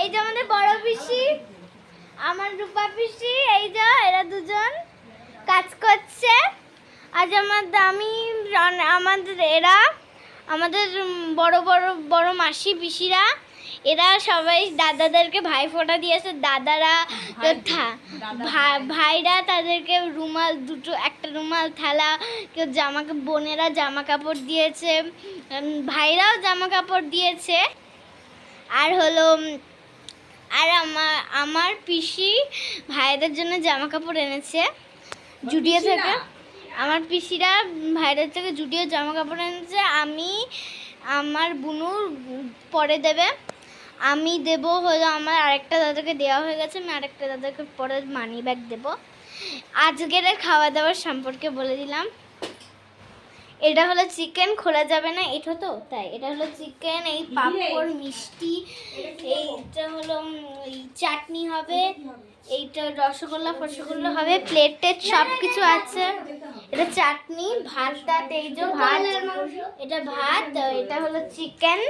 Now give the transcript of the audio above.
এই যে আমাদের বড় পিসি, আমার রূপা পিসি, এই যে এরা দুজন কাজ করছে। আজ আমাদের এরা আমাদের বড় বড় বড় মাসি পিসিরা এরা সবাই দাদাদেরকে ভাইফোঁটা দিয়েছে। দাদারা ভাইরা তাদেরকে রুমাল দুটো, একটা রুমাল, থালা, কেউ বোনেরা জামা কাপড় দিয়েছে, ভাইরাও জামা কাপড় দিয়েছে। আর হলো আর আমার পিসি ভাইদের জন্য জামা কাপড় এনেছে জুডিও থেকে। আমার পিসিরা ভাইদের থেকে জুডিও জামা কাপড় এনেছে। আমার বুনুর পরে দেবে, আমি দেবো হলো আমার আরেকটা দাদাকে দেওয়া হয়ে গেছে। আমি আরেকটা দাদাকে পরে মানি ব্যাগ দেবো। আজকের খাওয়া দাওয়ার সম্পর্কে বলে দিলাম। এটা হলো চিকেন, খোলা যাবে না, এটা তো তাই। এটা হলো চিকেন, এই পাঁপড়, মিষ্টি, এইটা হলো চাটনি হবে, এইটা রসগোল্লা ফসগোল্লা হবে, প্লেটে সব কিছু আছে। এটা চাটনি, ভাত, এই যে ভাত, এটা ভাত, এটা হলো চিকেন।